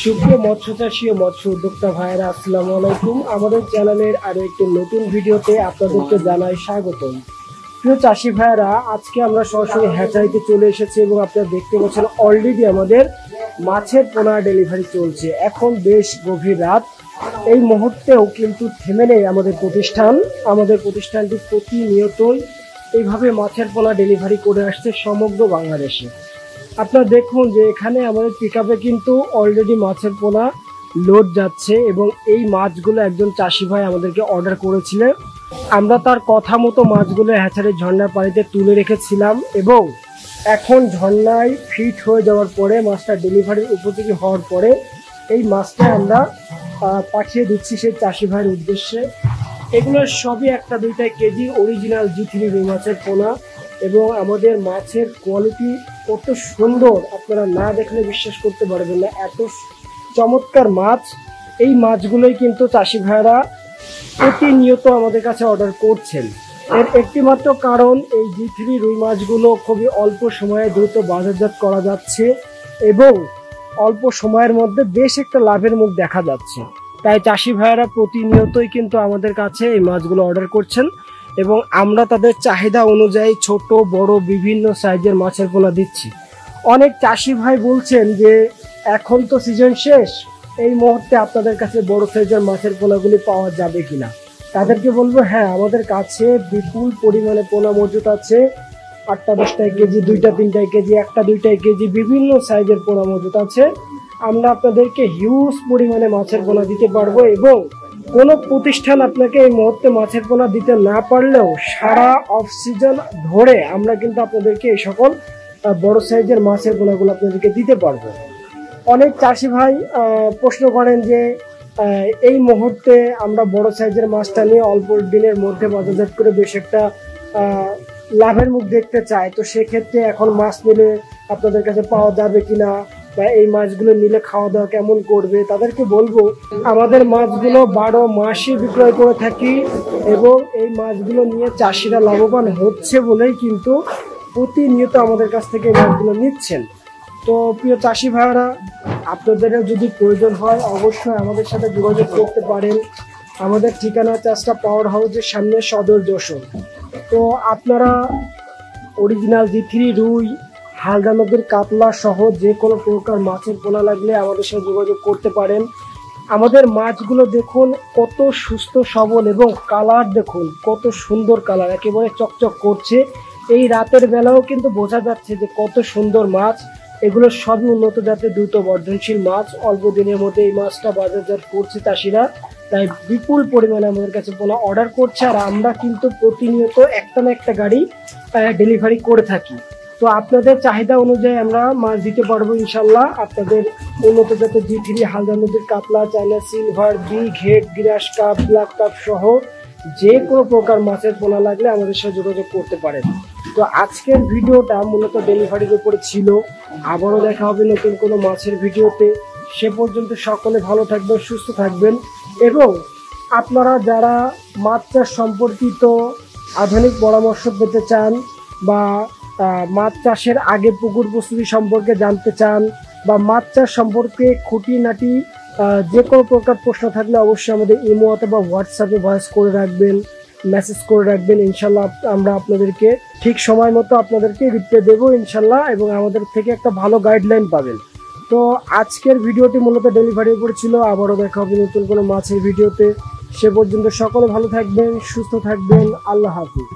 সুপ্রিয় মৎস্য চাষী ও মৎস্য উদ্যোক্তা ভাইয়েরা, আসসালামু আলাইকুম। আমাদের চ্যানেলের আরো একটি নতুন ভিডিওতে আপনাদেরকে জানাই স্বাগতম। প্রিয় চাষী ভাইয়েরা, আজকে আমরা সরাসরি হ্যাচারিতে চলে এসেছি এবং আপনারা দেখতে পাচ্ছেন অলরেডি আমাদের মাছের পোনা ডেলিভারি চলছে। এখন বেশ গভীর রাত, এই মুহূর্তেও কিন্তু থেমে নেই আমাদের প্রতিষ্ঠান। আমাদের প্রতিষ্ঠানটি প্রতিনিয়তই এইভাবে মাছের পোনা ডেলিভারি করে আসছে সমগ্র বাংলাদেশে। আপনারা দেখুন যে এখানে আমাদের পিকআপে কিন্তু অলরেডি মাছের পোনা লোড যাচ্ছে এবং এই মাছগুলো একজন চাষি ভাই আমাদেরকে অর্ডার করেছিলেন। আমরা তার কথা মতো মাছগুলো হ্যাচারির ঝর্ণার পানিতে তুলে রেখেছিলাম এবং এখন ঝর্ণায় ফিট হয়ে যাওয়ার পরে, মাছটা ডেলিভারির উপযোগী হওয়ার পরে এই মাছটা আমরা পাঠিয়ে দিচ্ছি সেই চাষি ভাইয়ের উদ্দেশ্যে। এগুলোর সবই একটা দুইটা কেজি অরিজিনাল G3 রুই মাছের পোনা এবং আমাদের মাছের কোয়ালিটি কত সুন্দর, আপনারা না দেখলে বিশ্বাস করতে পারবেন না। এত চমৎকার মাছ, এই মাছগুলোই কিন্তু চাষি ভাইরা প্রতিনিয়ত আমাদের কাছে অর্ডার করছেন। এর একটি মাত্র কারণ, এই G3 রুই মাছগুলো খুবই অল্প সময়ে দ্রুত বাজারজাত করা যাচ্ছে এবং অল্প সময়ের মধ্যে বেশ একটা লাভের মুখ দেখা যাচ্ছে। তাই চাষি ভাইরা প্রতিনিয়তই কিন্তু আমাদের কাছে এই মাছগুলো অর্ডার করছেন এবং আমরা তাদের চাহিদা অনুযায়ী ছোট বড় বিভিন্ন সাইজের মাছের পোনা দিচ্ছি। অনেক চাষি ভাই বলছেন যে এখন তো সিজন শেষ, এই মুহূর্তে আপনাদের কাছে বড় সাইজের মাছের পোনাগুলি পাওয়া যাবে কিনা। তাদেরকে বলবো, হ্যাঁ, আমাদের কাছে বিপুল পরিমাণে পোনা মজুত আছে। 8টা 10টা কেজি, 2টা 3টা কেজি, 1টা 2টা কেজি বিভিন্ন সাইজের পোনা মজুত আছে। আমরা আপনাদেরকে হিউজ পরিমাণে মাছের পোনা দিতে পারবো এবং কোনো প্রতিষ্ঠান আপনাকে এই মুহূর্তে মাছের পোনা দিতে না পারলেও সারা অফ সিজন ধরে আমরা কিন্তু আপনাদেরকে এই সকল বড় সাইজের মাছের পোনাগুলো আপনাদেরকে দিতে পারবো। অনেক চাষি ভাই প্রশ্ন করেন যে এই মুহূর্তে আমরা বড় সাইজের মাছটা নিয়ে অল্প দিনের মধ্যে বাজারজাত করে বেশ একটা লাভের মুখ দেখতে চাই, তো সেক্ষেত্রে এখন মাছ নিলে আপনাদের কাছে পাওয়া যাবে কিনা বা এই মাছগুলো নিলে খাওয়া দাওয়া কেমন করবে। তাদেরকে বলবো, আমাদের মাছগুলো 12 মাসই বিক্রয় করে থাকি এবং এই মাছগুলো নিয়ে চাষিরা লাভবান হচ্ছে বলেই কিন্তু প্রতিনিয়ত আমাদের কাছ থেকে এই মাছগুলো নিচ্ছেন। তো প্রিয় চাষি ভাইরা, আপনাদেরও যদি প্রয়োজন হয় অবশ্যই আমাদের সাথে যোগাযোগ করতে পারেন। আমাদের ঠিকানা চাষটা পাওয়ার হাউসের সামনে, সদর যশোর। তো আপনারা অরিজিনাল G3 রুই, হালদা নদীর কাতলা সহ যে কোনো প্রকার মাছের পোনা লাগলে আমাদের সাথে যোগাযোগ করতে পারেন। আমাদের মাছগুলো দেখুন কত সুস্থ সবল এবং কালার দেখুন কত সুন্দর কালার, একেবারে চকচক করছে। এই রাতের বেলাও কিন্তু বোঝা যাচ্ছে যে কত সুন্দর মাছ। এগুলো সবই উন্নত জাতের দ্রুত বর্ধনশীল মাছ। অল্প দিনের মধ্যে এই মাছটা বাজারজাত করছে চাষিরা, তাই বিপুল পরিমাণে আমাদের কাছে পোনা অর্ডার করছে আর আমরা কিন্তু প্রতিনিয়ত একটা না একটা গাড়ি ডেলিভারি করে থাকি। তো আপনাদের চাহিদা অনুযায়ী আমরা মাছ দিতে পারবো ইনশাল্লাহ। আপনাদের উন্নত জাতের G3, হালদা নদীর কাতলা, চাইনা সিলভার, ঘেট, গ্রাস কাপ, ব্ল্যাক কাপ সহ যে কোনো প্রকার মাছের পোনা লাগলে আমাদের সাথে যোগাযোগ করতে পারেন। তো আজকের ভিডিওটা মূলত ডেলিভারির উপরে ছিল। আবারও দেখা হবে নতুন কোনো মাছের ভিডিওতে। সে পর্যন্ত সকলে ভালো থাকবেন, সুস্থ থাকবেন এবং আপনারা যারা মাছ চাষ সম্পর্কিত আধুনিক পরামর্শ পেতে চান বা মাছ চাষের আগে পুকুর প্রস্তুতি সম্পর্কে জানতে চান বা মাছ চাষ সম্পর্কে খুঁটিনাটি যে কোনো প্রকার প্রশ্ন থাকলে অবশ্যই আমাদের ইমো অথবা হোয়াটসঅ্যাপে ভয়েস করে রাখবেন, মেসেজ করে রাখবেন। ইনশাল্লাহ আমরা আপনাদেরকে ঠিক সময় মতো আপনাদেরকে রিপ্লাই দেবো ইনশাল্লাহ এবং আমাদের থেকে একটা ভালো গাইডলাইন পাবেন। তো আজকের ভিডিওটি মূলত ডেলিভারির উপর ছিল। আবারও দেখা হবে নতুন কোনো মাছের ভিডিওতে। সে পর্যন্ত সকলে ভালো থাকবেন, সুস্থ থাকবেন। আল্লাহ হাফিজ।